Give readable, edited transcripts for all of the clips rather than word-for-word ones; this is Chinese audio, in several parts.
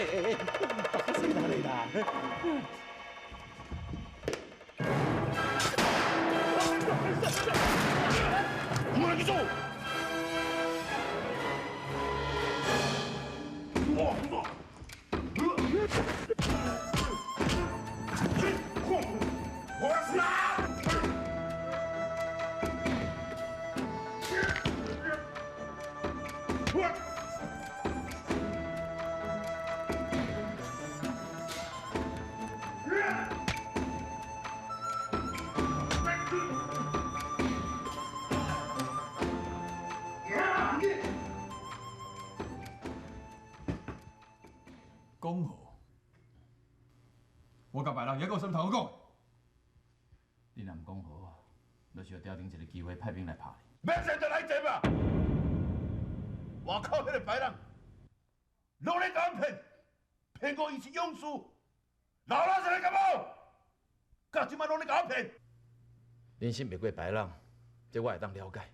大声哪里啦？我来去做。讲好，我甲白人还有啥物通好讲？你若唔讲好，就是要调定一个机会派兵来拍你。免现在来坐吧！外口迄个白人，拢咧甲我骗，骗我伊是勇士，老老实来干无？到即摆拢咧甲我骗。恁信袂过白人，这我会当了解。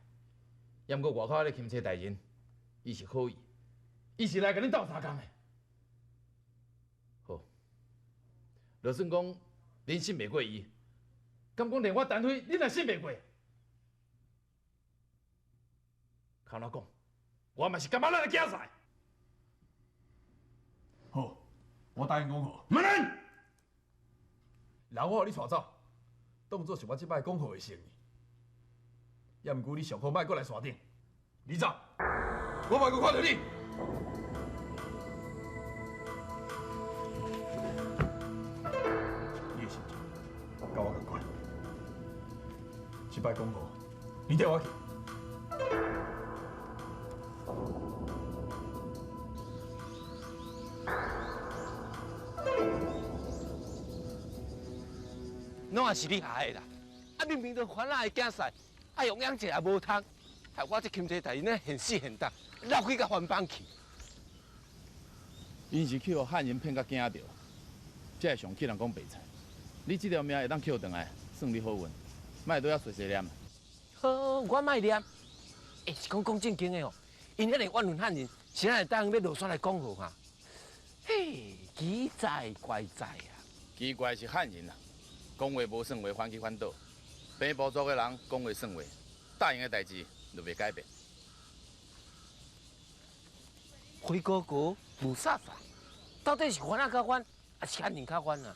要毋过外口迄个钦差大人，伊是好意，伊是来甲恁斗相共的。好，就算讲恁信袂过伊，敢讲连我单飞恁也信袂过？看我讲，我嘛是感觉咱来竞赛。好，我答应讲好。唔能！然后我互你带走，当作是我即摆讲好的诚意。要毋过你上好莫过来山顶，你走，我莫阁看到你。你的心情，甲我共款。即摆讲好，你带我去。拢也是你害的啦！啊，明明就反来的竞赛，啊用养者也无通，害我这钦差大人呢现死现当，绕去甲反绑去。因是去互汉人骗甲惊着，才会上去人讲白菜。你这条命会当捡回来，算你好运，莫都要碎碎念。好，我莫念。是讲正经的哦，因迄个冤魂汉人，谁会当要落山来讲好哈？嘿，奇哉怪哉啊！奇怪是汉人啊，讲话无算话，反去反倒。平埔族的人讲话算话，答应的代志就袂改变。灰哥哥无啥啥，到底是冤啊较冤，还是汉人较冤啊？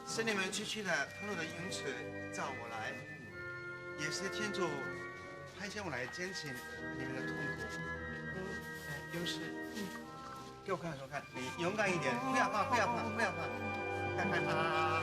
是你们区区的他路的勇士召我来，也是天主派遣我来减轻你们的痛苦。勇士，给我看说看，你勇敢一点，不要怕，不要怕，不要怕，看看啊！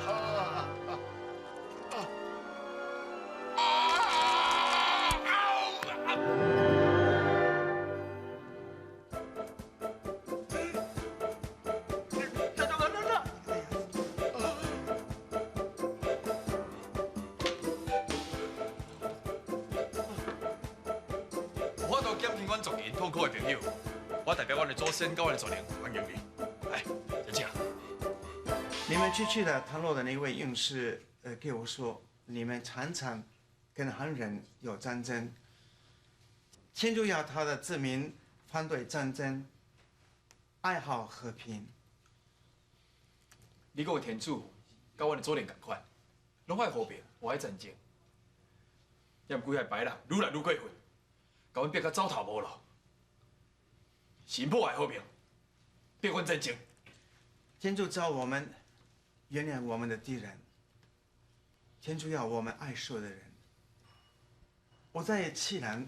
我都减轻阮族人痛苦的朋友，我代表阮的祖先跟阮的族人欢迎你。来，小静。你们区区的他路的那位勇士，给我说，你们常常跟汉人有战争，天主要他的子民反对战争，爱好和平。你讲的天主，跟阮的祖灵同款，拢爱和平，无爱战争。要毋过遐白人愈来愈过分，甲阮逼甲走投无路，是破坏和平，逼阮战争。天主召我们原谅我们的敌人，天主要我们爱所有的人。我在契兰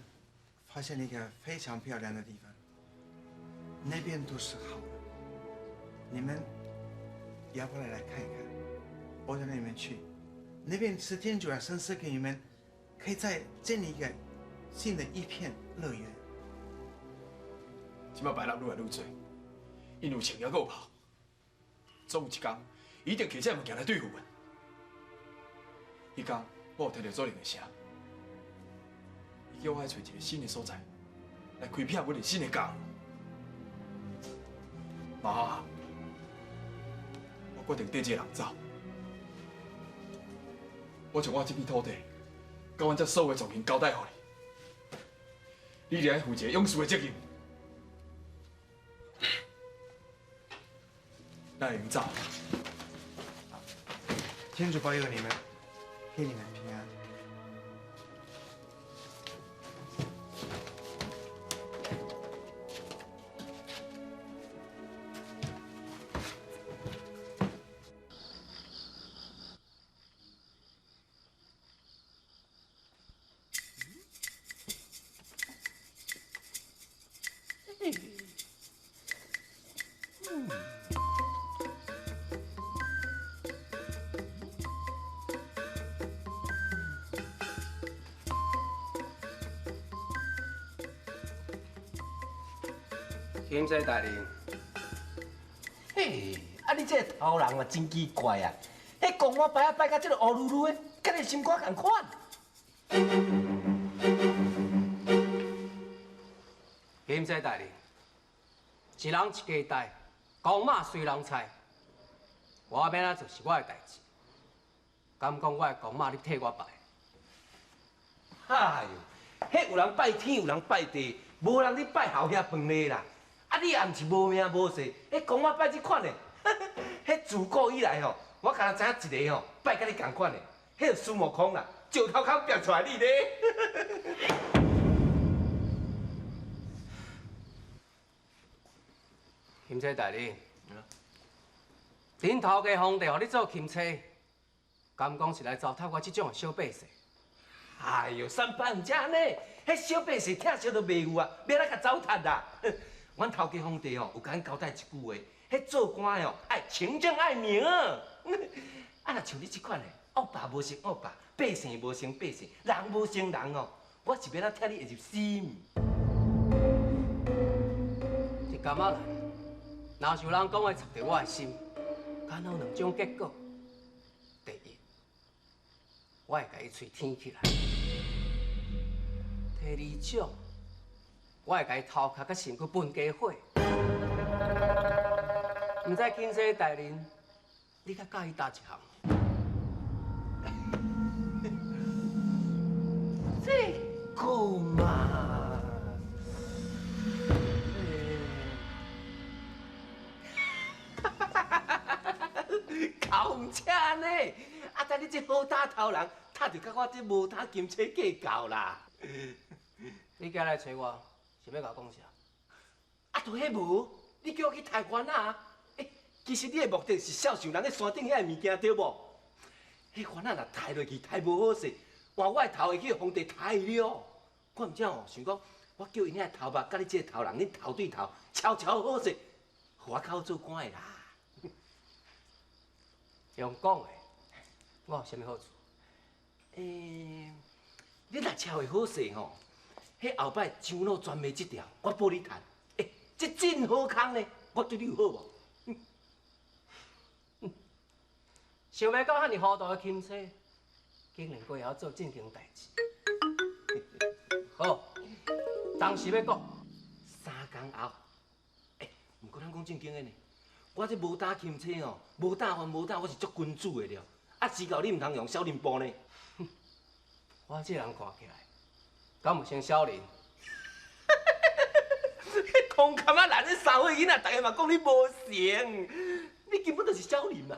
发现了一个非常漂亮的地方，那边都是好的，你们要不来看一看？我到那边去，那边是天主要神赐给你们，可以再建立一个新的一片乐园。即摆白人愈来愈多，因有枪也有炮，总有一天一定摕这物件来对付阮。迄天我有听到主任的声，伊叫我来找一个新的所在，来开辟我哋新的家。妈，我决定跟这个人走。我将我这片土地，甲阮这所有的族人交代予你，你来负责勇士的责任。那营造，天主保佑你们，给你们平安。钦差大人，嘿，啊你这个头人嘛真奇怪啊！迄公我摆摆甲这个乌噜噜的，甲你心肝共款。钦差大人，一人一家代，公马随人猜。我要安怎做是我的代志。敢讲我的公马你替我摆？哎呦，迄有人拜天，有人拜地，无人咧拜后遐饭咧啦。啊，你也毋是无名无姓，迄公我拜这款的，迄自古以来吼，我敢若知影一个吼，拜甲你共款的，迄个孙悟空啦，石头壳变出来你咧。钦差大人，恁头家皇帝互你做钦差，敢讲是来糟蹋我这种的小百姓？哎呦，三番毋这安尼，迄小百姓听小都袂有啊，要来甲糟蹋啦。阮头家皇帝哦，有甲咱交代一句话，迄做官的哦，爱清正爱明。啊，若像你这款的，恶霸无成恶霸，百姓无成百姓，人无成人哦，我是要哪听你会入心。是干嘛啦？若是有人讲话插着我的心，敢有两种结果：第一，我会甲伊喙舔起来；第二种，我会甲伊头壳甲身躯分家伙。毋知钦差大人，你较介意哪一项？这个嘛，搞唔车呢？啊，但你这好打头人，他就甲我这无打金车计较啦。你今来找我，是要甲我讲啥？啊，就迄无，你叫我去台湾啊？其实你的目的是孝顺人咧山顶遐个物件对无？迄番仔若抬落去，抬无好势，换我的头会去互皇帝抬了。我毋只哦，想讲，我叫因遐头目甲你这个头人，恁头对头，悄悄好势，互我较好做官的啦。用讲的，我有啥物好处？你若超会好势吼，迄后摆上路专卖这条，我帮你谈。这真好康呢，我对你有好无？想要到遐尼糊涂的钦差，竟然过会晓做正经代志。好，当时要讲3天后，毋过咱讲正经的呢，我这无打钦差哦，无打还无打，我是足君子的了。啊，时到你毋通用小人步呢。我这人看起来，敢有像少年？空坎啊，咱这三岁囡仔，大家嘛讲你无成，你根本就是小人嘛。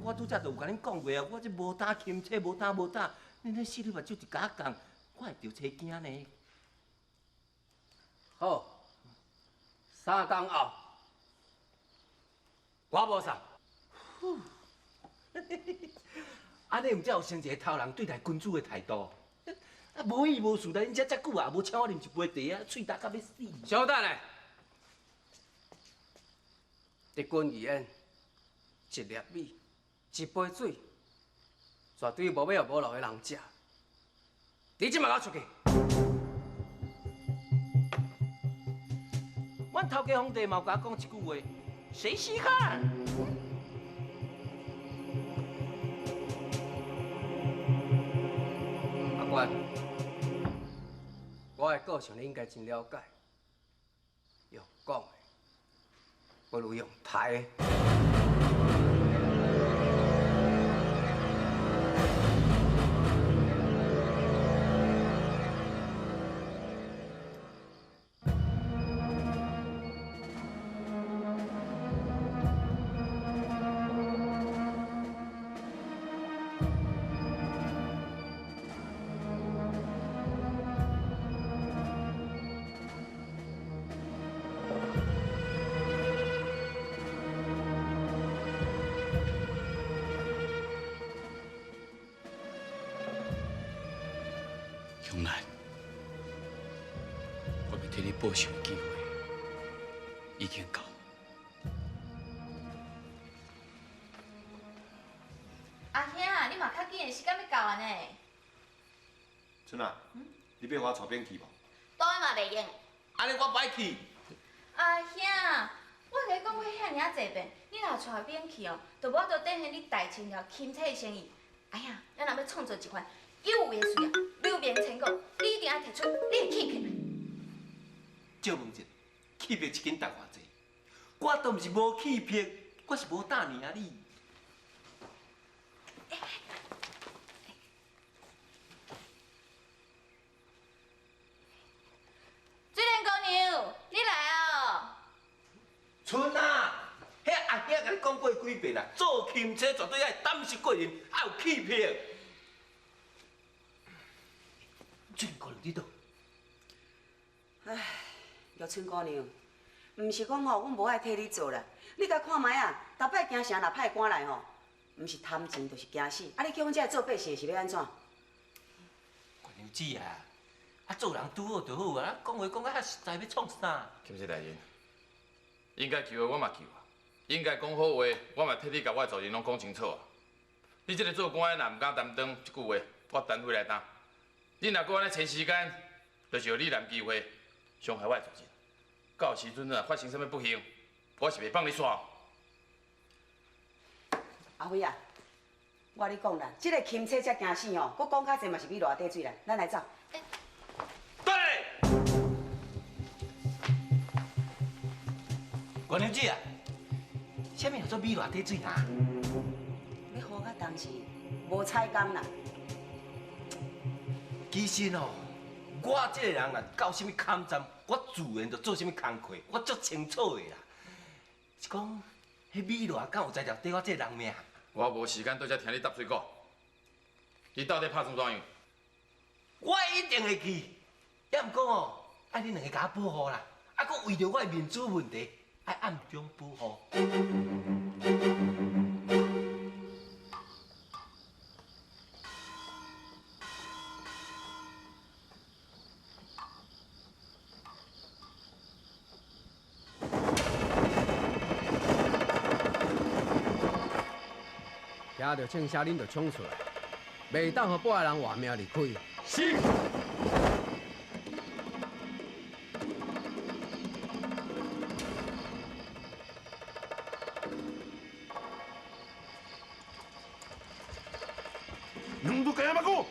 我拄则就有甲恁讲过啊，我这无打钦差，无打，恁迄四里目睭一甲讲，我会着车惊呢。好，3天后，我无啥。安尼毋才有生一个头人对待君主的态度。啊，无义无事的，恁遮遮久啊，无请我啉一杯茶啊，喙焦甲要死。小等下，一君一宴，一粒米，一杯水，绝对无要互无路的人食。你即马我出去！阮头家皇帝嘛有甲我讲一句话，谁稀罕？官，我的个性你应该真了解。用讲的，不如用抬的。 向南，我要替你报仇的机会已经到。阿兄，你嘛较紧的时间要到啊呢？春啊，你要我带兵去无？当然嘛袂用。安尼我不爱去。阿兄，我甲你讲过遐尔啊侪遍，你若带兵去哦，就无法度兑现你大清朝钦差的诚意。阿兄，咱若要创造一番有为的事业，留名千古，你一定要提出你的气魄。赵文杰，气魄一斤值偌济？我都毋是无气魄，我是无打你啊你。水莲姑娘，你来哦。春啊，迄阿兄甲你讲过几遍啦，做钦差绝对要胆识过人，要有气魄。水莲姑娘，你倒？唉，玉春姑娘，毋是讲吼，阮无爱替你做啦。你甲看卖啊，逐摆行城若派官来吼，毋是贪钱就是惊死。啊，你叫阮遮做百姓是要安怎？姑娘子啊，啊做人拄好就好啊，讲话讲啊实在要创啥？钦差大人，应该求的我嘛求啊，应该讲好话，我嘛替你甲我的族人拢讲清楚啊。你这个做官的若毋敢担当一句话，我单回来担。你若搁安尼长时间，就是有你揽机会伤害我的族人。到时阵若发生啥物不幸，我是袂放你煞。阿辉啊，我甲你讲啦，这个钦差才惊死吼，佮讲较济嘛是比热底水啦。咱来走。对。姑娘子啊，啥物叫做米热底水啊？你好甲当时无采工啦。其实哦，我这个人啊，到什么坎站，我自然就做什么工课，我足清楚的啦。是讲，迄米热敢有才调对我这个人命？我无时间对遮听你搭水果。你到底拍算怎样？我一定会去。也毋过哦，爱你两个甲我保护啦，啊，佮为着我的面子问题，爱暗中保护。听到枪声，恁就冲出来，袂当互半个人活命离开。是。能都干嘛个？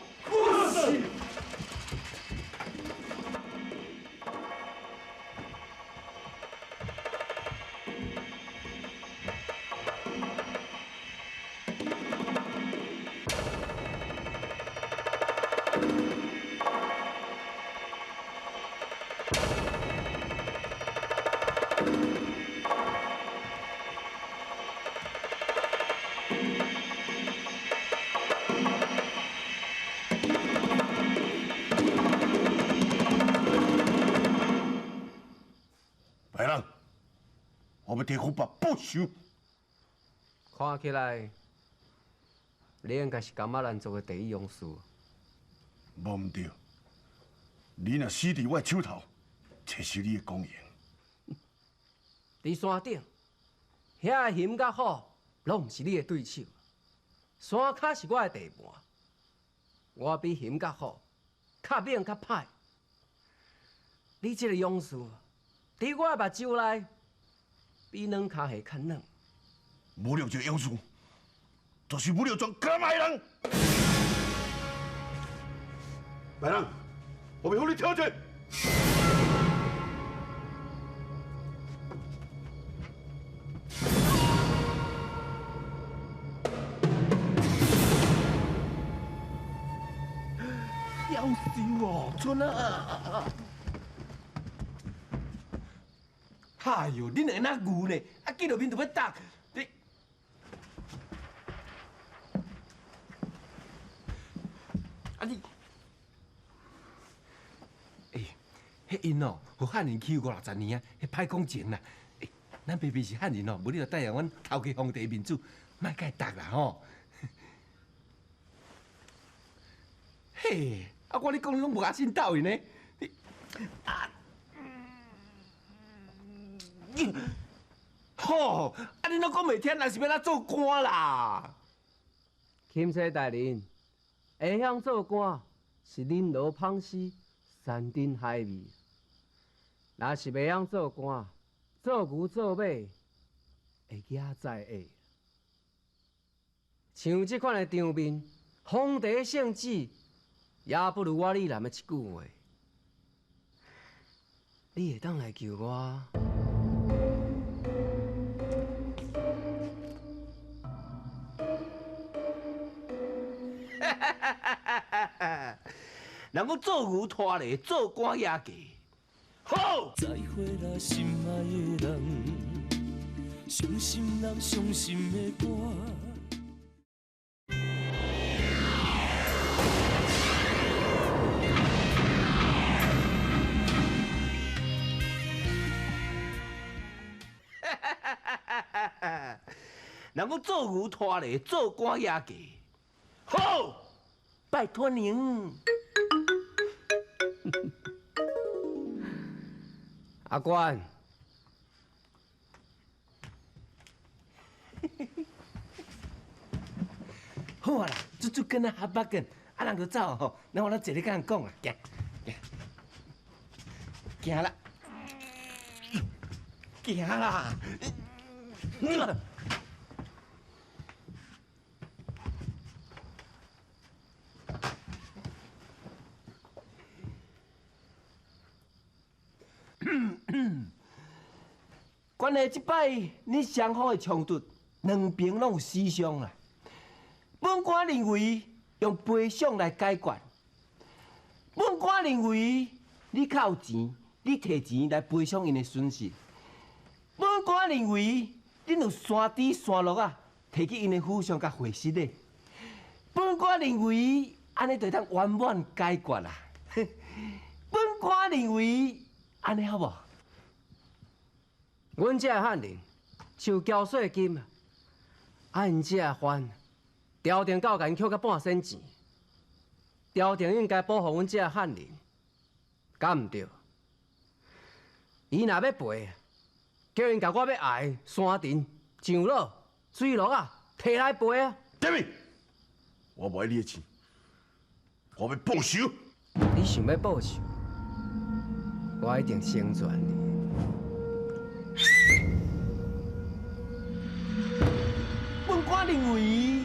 白人，我们地府把不朽。看起来，你应该是甘马兰族的第一勇士。无毋对，你若死伫我手头，这是你的公言。伫山顶，遐个熊甲虎拢毋是你的对手，山脚是我的地盘，我比熊甲虎较猛较歹。你这个勇士，伫我的目睭内，比软脚下较软。侮辱一个勇士，就是侮辱全甘麦人。白人，我们和你挑战。夭寿哦，春啊！哎呦，恁两个那牛呢？啊，见到面就要打你。啊你，迄因哦，和汉人起50-60年啊，迄歹讲情啦。咱偏偏是汉人哦，无你就带上阮头家皇帝面子，莫甲伊打啦吼。嘿，啊我你讲你拢无阿信斗伊呢？吼！啊你拢讲袂听，那是要咱做官啦？钦差大人，会晓做官是恁老芳师山珍海味，若是袂晓做官，做牛做马会惊在下。像这款的场面，皇帝圣旨，也不如我李南的一句话。你会当来救我？人讲做牛拖犁，做官也嫁。好。再会啦，心爱的人，伤心人伤心的歌。人讲做牛拖犁，做官也嫁。好，拜托您。阿官，好啊啦，煮羹啊，合八羹，啊人就走吼，咱我坐咧甲人讲啊，行，行啦，行啦。关系即摆你双方的冲突，两边拢有死伤啦。本官认为用赔偿来解决。本官认为你较有钱，你摕钱来赔偿因的损失。本官认为恁有山猪山鹿啊，摕去因的府上甲会失的。本官认为安尼就当圆满解决啦。本官认为安尼好无？阮这汉人收缴税金，因这番朝廷够敢扣到半仙钱，朝廷应该保护阮这汉人，敢毋对？伊若要赔，叫因甲我要爱山珍、上鹿、水鹿啊，摕来赔啊！对面，我无爱你的钱，我要报仇。你想要报仇，我一定成全你。本官认为，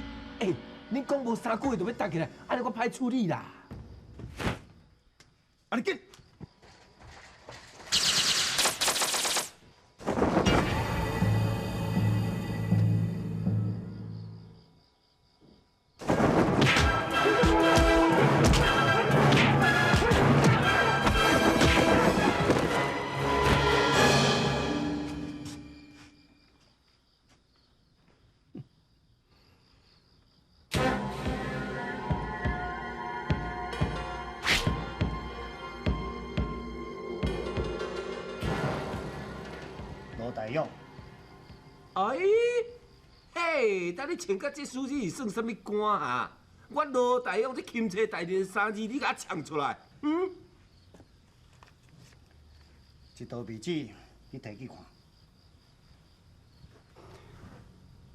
恁讲无3句话就要打起来，安尼我歹处理啦。安尼紧。大勇，嘿，等你穿甲这书字是算什么官啊？我罗大勇这钦差大人3字，你甲我唱出来，这道密旨你摕去看。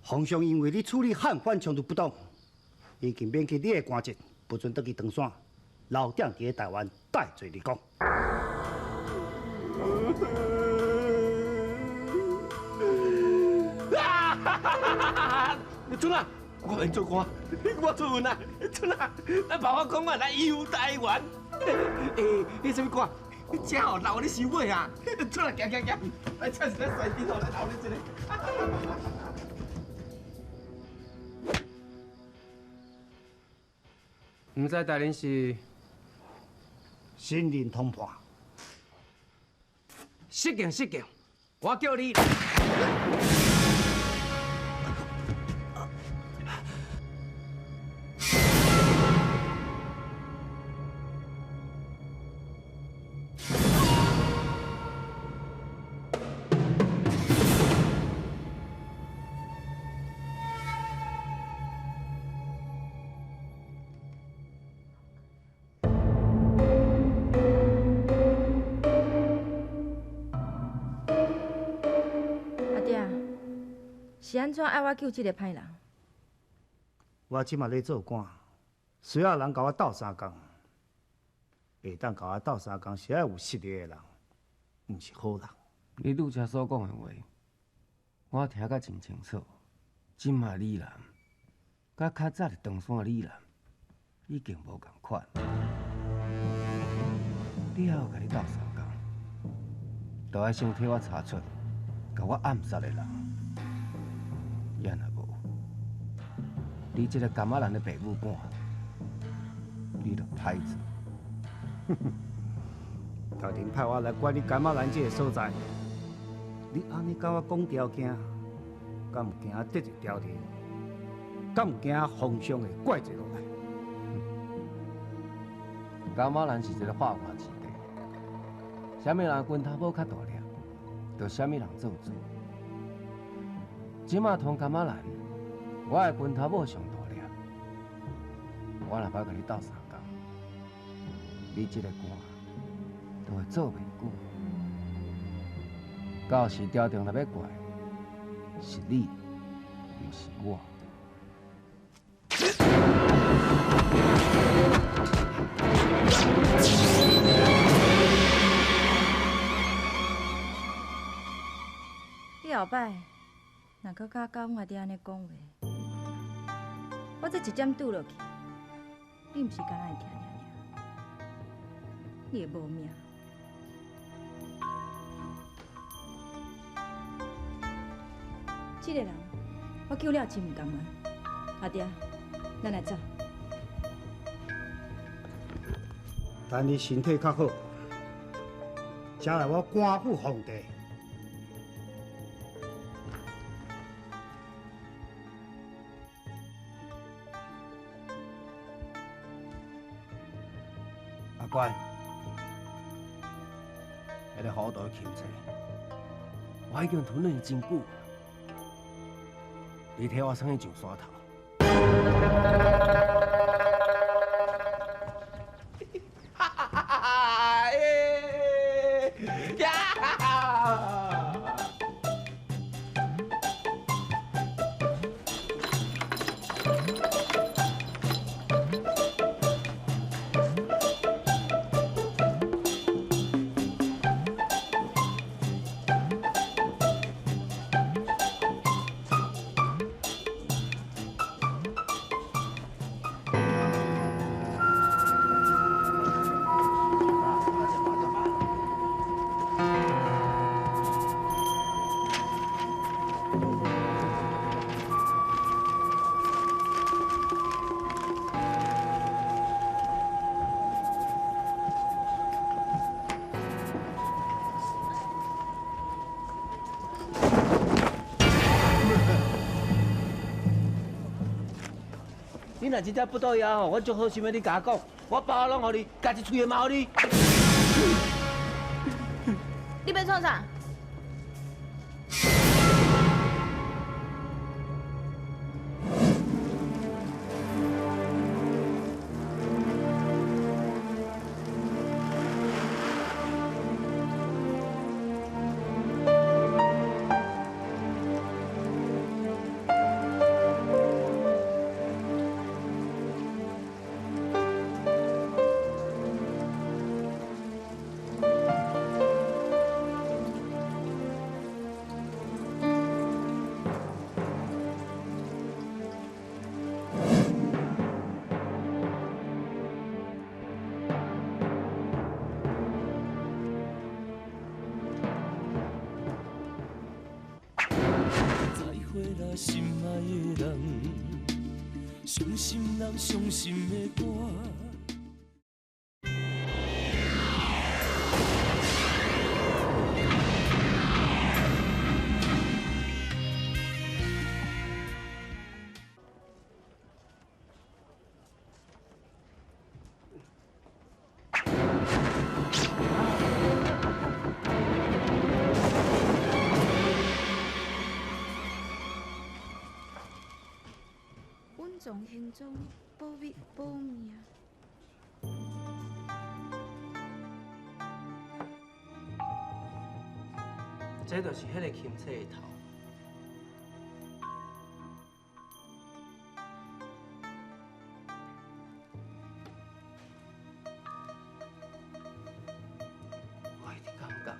皇上因为你处理汉反冲突不当，已经免去你的官职，不准倒去长山，留点伫台湾戴罪立功。你准啊！我免做官，我做运啊，春啊，咱爸爸讲啊，来游台湾。迄什么官？正好留你收尾啊！春啊，行，来，趁时咱先低头来留你一个。唔知大人是新人通判。失敬，我叫你。是安怎爱我救这个歹人？我即马咧做官，需要人甲我斗相共，会当甲我斗相共，是要有实力的人，毋是好人。你拄则所讲的话，我听甲真清楚。今嘛李兰，甲较早的长山李兰，已经无共款。你还要甲你斗相共，就要先替我查出甲我暗杀的人。也若无，你这个甘仔人的爸母官，你就歹做。头前派我来管理甘仔人这个所在，你安尼甲我讲条件，敢毋惊得罪朝廷？敢毋惊皇上会怪罪落来？甘仔人是一个化外之地，啥物人拳头宝较大粒，就啥物人做主。即马同甘仔人，我的拳头宝上大粒，我若要甲你斗相共，你这个官就会做袂久。到时朝廷若要怪，是你，毋是我。你后摆若搁甲我爹安尼讲话，我这一针拄落去，你毋是干那会听尔，你会无命。这个人，我救了真唔甘愿。阿爹，咱来走。等你身体较好，才来我官府皇帝。阿乖，迄个好大的芹菜，我已经吞了真久。你替我送去上山头。哈哈哈哈！呀！你若真正不倒药吼，我足好心的你甲我讲，我包拢互你，家一喙也嘛互你。你要创啥？啦，心爱的人，伤心人伤心的歌。稳重行踪，保密保命。这就是迄个钦差的头。我一直感觉，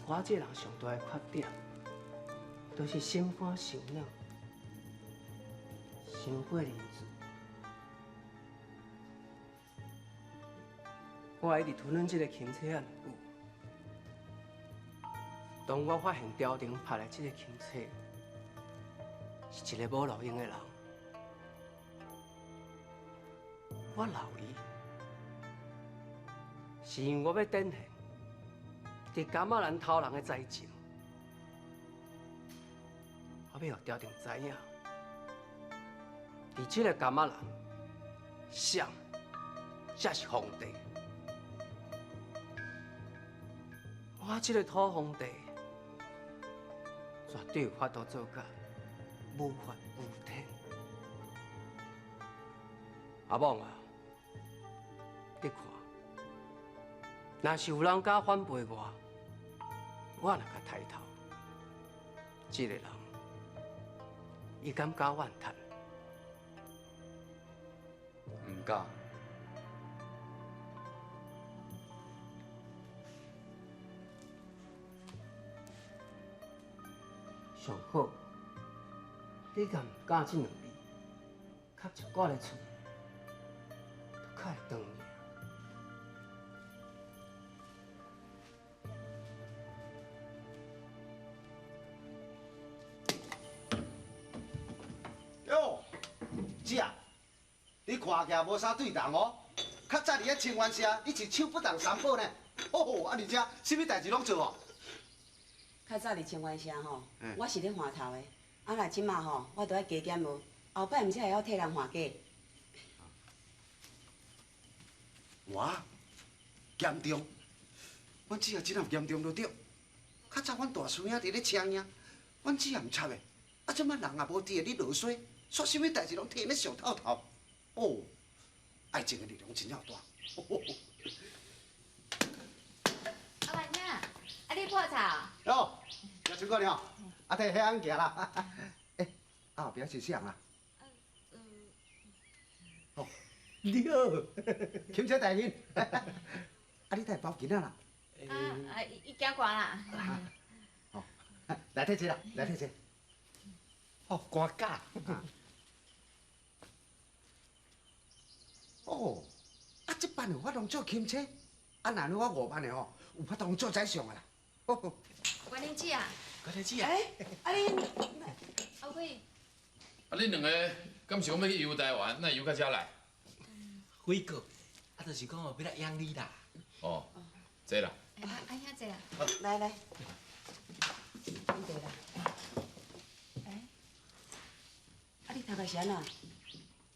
我这人上大的缺点，就是心肝伤软，伤过认字。我一直吞忍这个钦差啊唔久。当我发现朝廷派来这个钦差是一个无路用的人，我留伊，是因为我要展现伫柑仔兰偷人的才情，我要互朝廷知影，伫这个柑仔兰，谁才是皇帝。我这个土皇帝。绝对有法度做到无法无天。阿某啊，你看，若是有人敢反背我，我若甲抬头，这个人，伊敢甲怨叹？唔敢。上好，你敢唔敢这两字，卡一挂咧厝，就较会长命。哟，姐，你看起来无啥对人哦。较早伫咧清源社，你是手不当三宝呢。哦，啊，而且什么代志拢做哦。较早伫清源社吼，我是咧换头的，啊若即马吼，我都要加减无，后摆毋则会晓替人换价。我严重，阮姊也真啊严重就对。较早阮大叔兄伫咧请领，阮姊也毋插的，啊即马人也无伫个咧落水，煞什么代志拢替咧上透透。哦，爱情的力量真了大。阿伯娘，啊你破茶？哟，叶春哥你好，啊摕迄样行啦。哎，后壁是谁啊？哦，你好，钦差大人。啊，你带包巾啊啦？伊惊寒啦。哦，来摕一啦，来摕一。哦，寒假。哦，啊，这班有法通做钦差，啊，若你我5班的吼，有法通做宰相的啦。哦。关你姐啊！关你姐啊！啊你，阿辉，啊，恁两个敢是讲要去游台湾，那游到遮来？辉哥，啊，就是讲哦，要来养你啦。哦，这啦。安遐济啊？来来，你坐啦。啊，你头壳是安怎？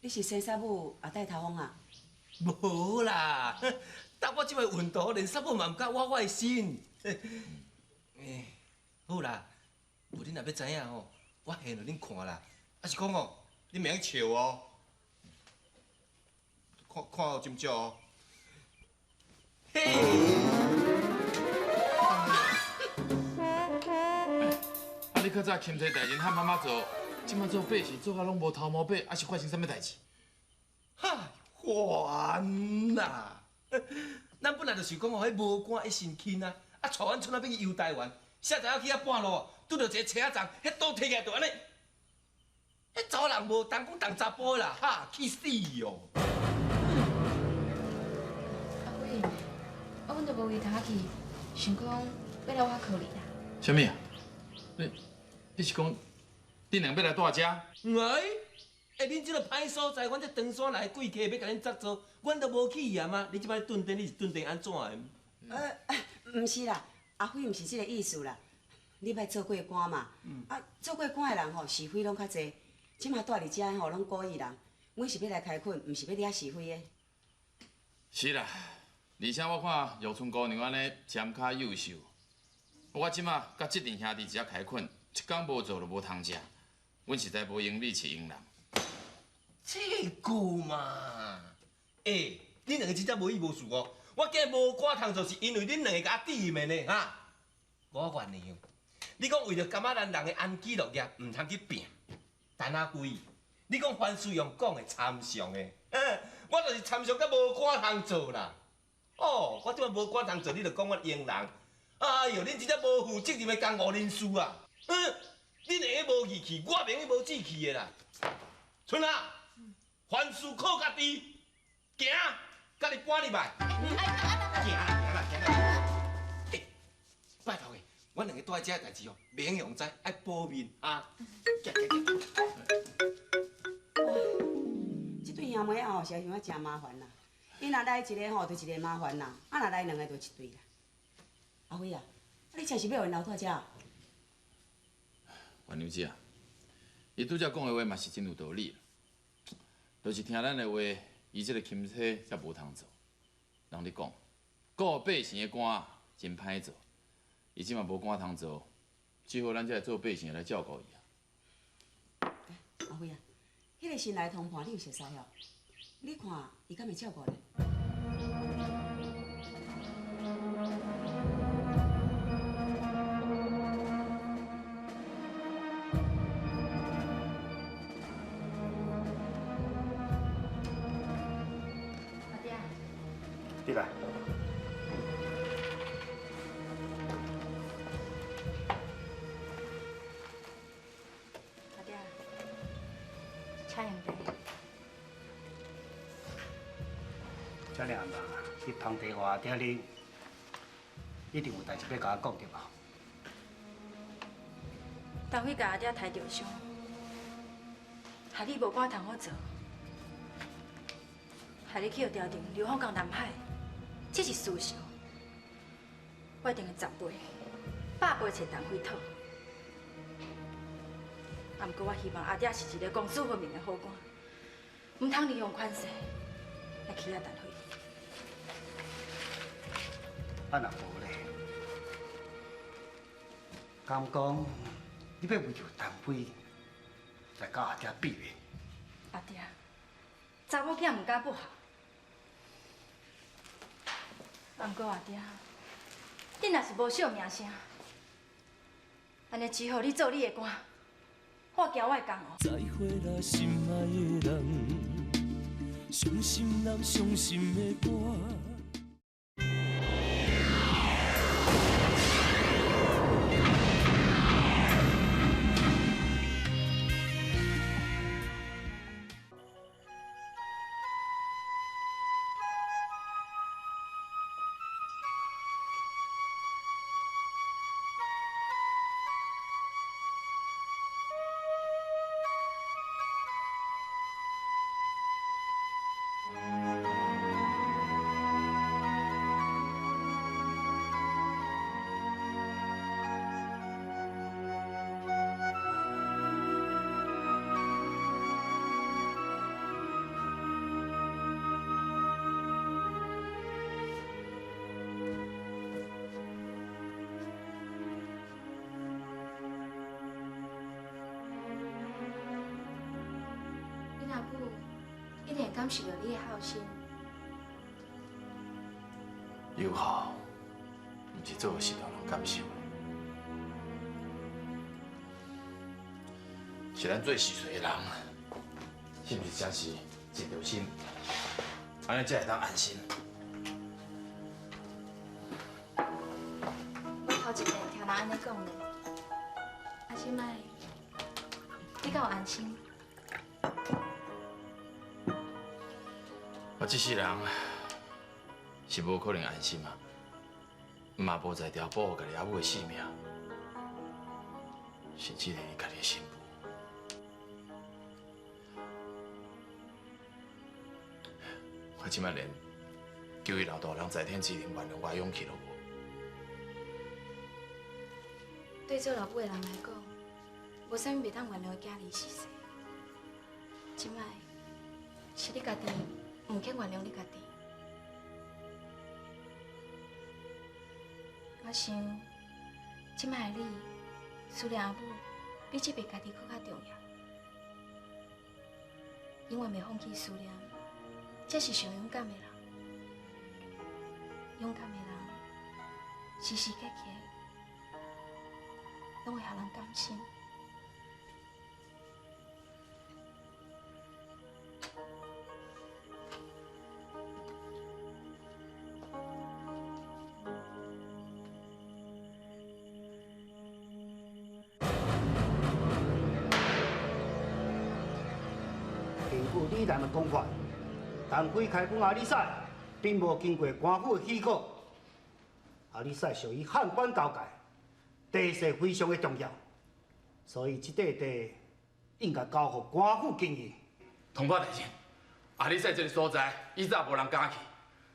你是生杀母也带头风啊？无啦，但我即摆运动连啥物嘛毋敢挖我的心。好啦，无恁若要知影吼，我现互恁看啦。啊是讲哦，恁免笑哦，看有真少哦。嘿。啊，你较早钦差大人喊妈妈做，即摆做爸是做甲拢无头毛尾，还是发生啥物代志？哈，烦啦！咱本来就是讲哦，迄无官一身轻啊，啊，带阮厝仔要去游台湾，啥知影去啊半路，拄到一个车仔站，迄刀摕起来就安尼，迄查某人无当讲当查甫的啦，哈，气死哦！阿辉，我阮都无为他去，想讲要来我考虑啦。啥物啊？你你是讲恁两要来住遮？哎，恁这个歹所在，阮这长山来贵客要甲恁作做，阮都无去验啊！你即摆蹲店，你是蹲店安怎的？毋是啦，阿辉毋是这个意思啦。你莫做过官嘛？啊，做过官的人吼，是非拢较济。即马住伫遮吼，拢故意人。阮是要来开垦，毋是要惹是非的。是啦，而且我看玉春姑娘安尼尖卡优秀，我即马甲这阵兄弟一只开垦，一工无做就无通食，阮实在无用力饲用人。这个嘛，恁两个真正无依无顺哦。我今日无官通做，是因为恁两个甲我对面的哈。我原谅。你讲为着甘仔咱人的安居乐业，唔通去拼，但啊贵。你讲凡事用讲的参详的，我就是参详甲无官通做啦。哦，我即摆无官通做，你就讲我庸人。哎呦，恁真正无负责任的公务人士啊！恁两个无义气，我明个无志气的啦。春啊，凡事靠家己，行，甲你搬入来。行啦。拜托个，阮两个住在遮代志哦，免用知，爱保密啊。这对兄妹仔吼，是想啊真麻烦啦。伊若来一个吼，就一个麻烦啦；啊，若来两个就一对啦。阿辉啊，你真是要缘留住遮？原娘姐啊，伊拄则讲的话嘛是真有道理，就是听咱的话，伊这个钦差才无通做。人咧讲，顾百姓的官真歹做，伊即嘛无官通做，只好咱这做百姓来照顾伊啊。阿辉啊，迄个新来同伴你有熟悉哦？你看伊敢会照顾你？你来。阿爹，请用茶。遮尔人啊，去旁地话听你，一定有代志要甲我讲对吧？当去甲阿爹抬着伤，害你无官通好做，害你去互调停流放到南海，这是事实。我一定会10倍、100倍找陈辉讨。啊，不过我希望阿爹是一个公私分明的好官，唔通利用权势来欺压陈辉。啊，若无咧，敢讲你要为着陈辉来甲阿爹比拼？阿爹，查某囝唔敢不好。啊，不过阿爹，你若是无惜名声，安尼只好你做你的官，我行我的工哦。再会啦，心爱的人，伤心人伤心的歌。阿母一定会感受到你的孝心。友好，毋是做事让人感受的，是咱做事做的人，是毋是真是一条心，安尼才会当安心。我头一遍听人安尼讲咧，啊，即摆你敢有安心？我这世人是无可能安心啊，嘛无在条保护家己阿母的性命。是这个伊家己的媳妇。我即摆连求伊老大人在天之灵原谅我的勇气都无。对做老母的人来讲，无啥物袂当原谅囝儿逝世。即摆是你家己唔肯原谅你家己。我想，即摆的你思念阿母，比这辈家己搁较重要。永远袂放弃思念，这是上勇敢的人。勇敢的人，时时刻刻拢会互人感心。根据李兰的讲法，陈辉开封阿里赛并无经过官府的许可，阿里赛属于汉官交界，地势非常的重要，所以这块地应该交予官府经营。通报大人，阿里赛这个所在以早无人敢去，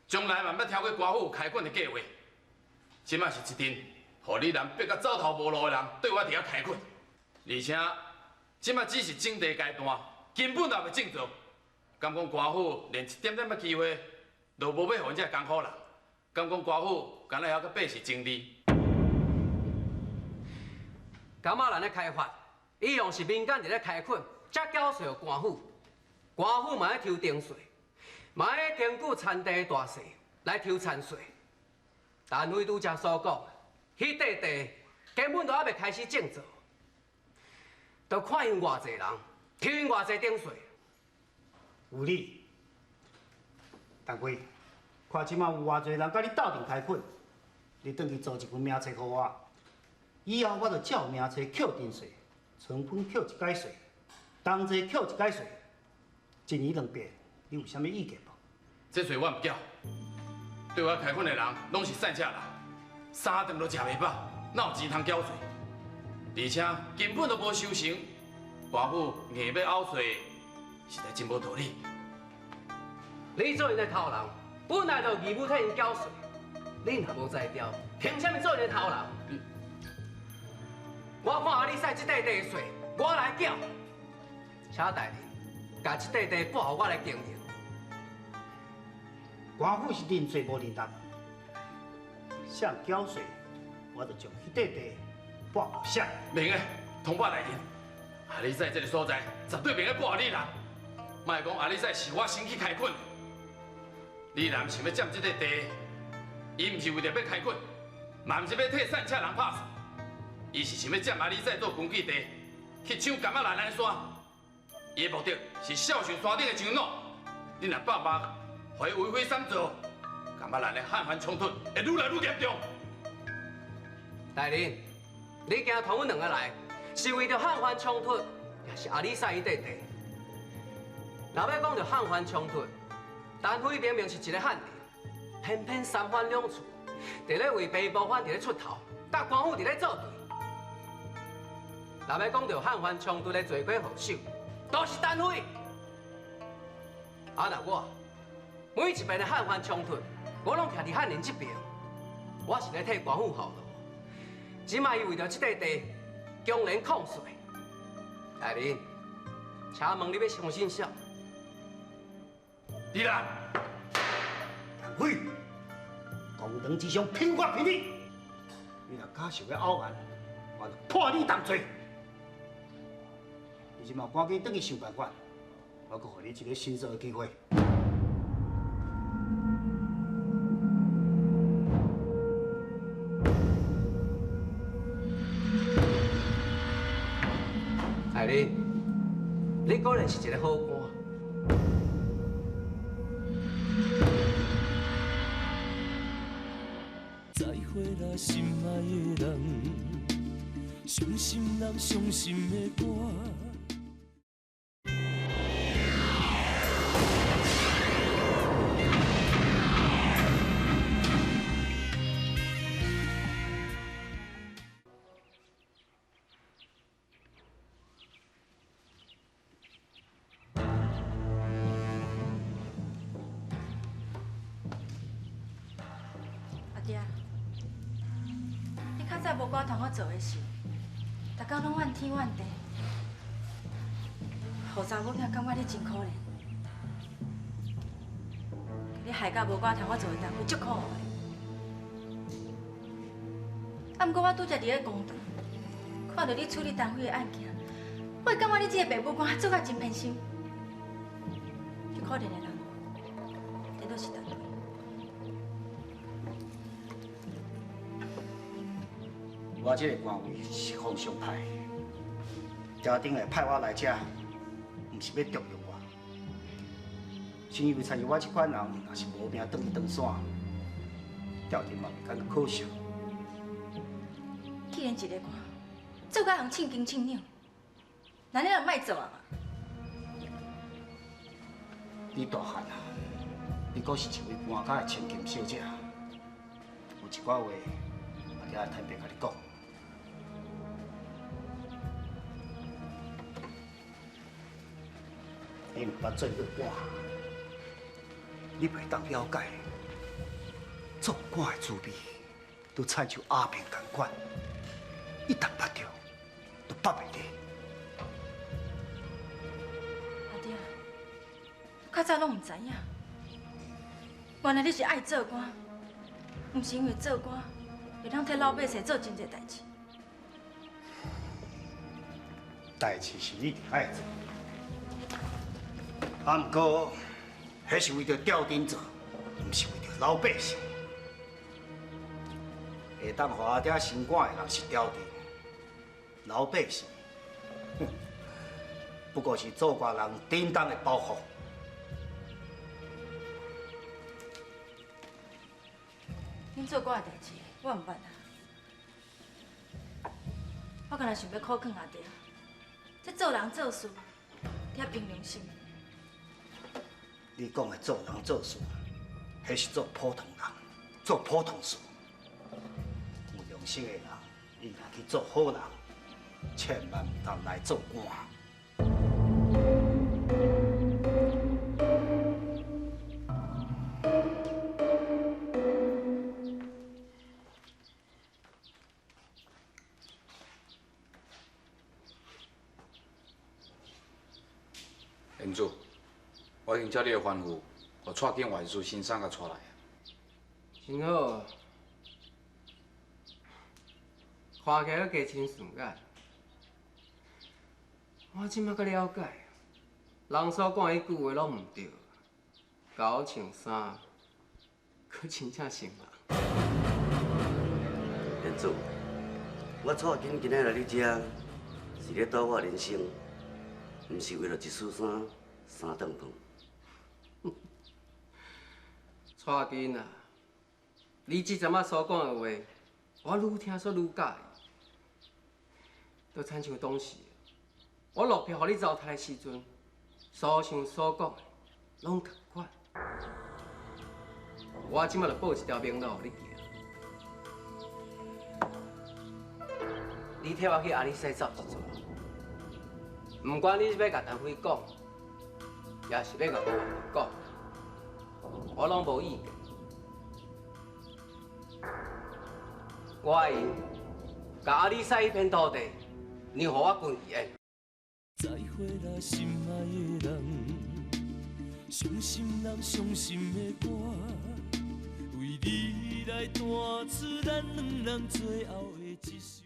将来嘛要跳过官府开垦的计划。即摆是一阵，互你人逼甲走投无路的人对我伫遐开垦，而且即摆只是种地阶段，根本也未种作。敢讲官府连一点点的机会都无要互阮这艰苦人？敢讲官府敢若还阁百事争利？柑仔兰咧开发，伊用是民间伫咧开垦，才缴税予官府。官府嘛要抽丁税，嘛要根据产地的大小来抽产税。但为拄则所讲，迄块地根本就还未开始种作，就看因偌济人抽因偌济丁税。有理，陈辉，看即马有偌济人甲你斗阵开垦，你转去做一份名册给我，以后我就照名册扣丁税，成本扣一解税，同齐扣一解税，一年2遍，你有啥物意见无？这税我唔缴，对我开垦的人拢是善车人，三顿都食袂饱，哪有钱通缴税？而且根本都无收成，官府硬要拗税，实在真无道理。你做因的头人，本来就义务替因缴税，你若无才调，凭啥物做因的头人？我看阿里赛这块地的税，我来缴，请大人把这块地拨予我来经营。官府是认税无认人，想缴税，我就将迄块地拨予谁？免个，通报大人，阿里赛这个所在绝对免个拨予你人。莫讲阿里赛是我先去开垦，你人想要占这块地，伊唔是为着要开垦，嘛唔是要替善车人拍算，伊是想要占阿里赛做军机地，去抢柑仔兰安山。伊的目的是孝顺山顶的长老，你若白目，互伊为非三做，柑仔兰的汉番冲突会愈来愈严重。大人，你今同阮两个来，是为着汉番冲突，也是阿里赛迄块地。若要讲着汉番冲突，陈辉明明是一个汉人，偏偏三番两次，伫咧为北部藩伫咧出头，甲官府伫咧作对。若要讲着汉番冲突的罪魁祸首，都是陈辉。啊，那我每一遍的汉番冲突，我拢徛伫汉人这边，我是咧替官府服务。即卖伊为着这块地，强人抗税。大人，请问你要相信啥？李兰，陈辉，公堂之上骗我骗你，你若假想要拗案，我就判你重罪。你即马赶紧转去想办法，我阁给你一个申诉的机会。大人，你果然是一个好官。再会啦，心爱的人，伤心人伤心的歌。早无我通我做的事，逐工拢怨天怨地，互查某囝感觉你真可怜。你害到无我通我做的单位，足可恶的。啊，毋过我拄则伫咧公堂，看到你处理单位的案件，我会感觉你这个爸母官做甲真偏心。最可怜的人，这都是单位。我这个官位是皇上派，家丁会派我来这，毋是要重用我。是因为参与我这款人，若是无命转去长山，调停嘛袂感觉可惜。既然一个官做甲人称斤称两，那你就莫做啊嘛！你大汉啊，你阁是一位官家的千金小姐，有一寡话，我今仔坦白甲你讲。你毋捌做过官，你袂当了解做官的滋味，都亲像鸦片共款，一旦捌着，就捌袂离。阿爹，较早拢毋知影，原来你是爱做官，毋是因为做官会当替老百姓做真侪代志。代志是你爱做。啊，毋过，迄是为着朝廷做，毋是为着老百姓。会当互阿爹升官的人是朝廷，老百姓，哼，不过是做官人顶当的包袱。恁做官的代志，我毋捌啊。我干那想要考劝阿爹，这做人做事，要凭良心。你讲的做人做事，迄是做普通人，做普通事。有良心的人，你若去做好人，千万唔通来做官。营主，我已经叫你的吩咐，我带境外事先生甲带来。真好，看起来加真顺眼。我即摆才了解，人所讲迄句话拢毋对，甲我穿衫，可真正成人。连主，我带紧今仔来你遮，是咧赌我人生，毋是为了一束衫、三顿饭。带紧啊！你即阵仔所讲的话，我愈听说愈介意。就亲像当时，我落票互你糟蹋的时阵，所想所讲的，拢同款。我即摆就报一条明路互你行。你替我去阿里西走一撮，毋管你是要甲陈辉讲，也是要甲吴万讲，我拢无意见。我会用甲阿里西迄片土地，让互我滚去。再会啦，心爱的人，伤心人伤心的歌，为你来弹出咱两人最后的一首。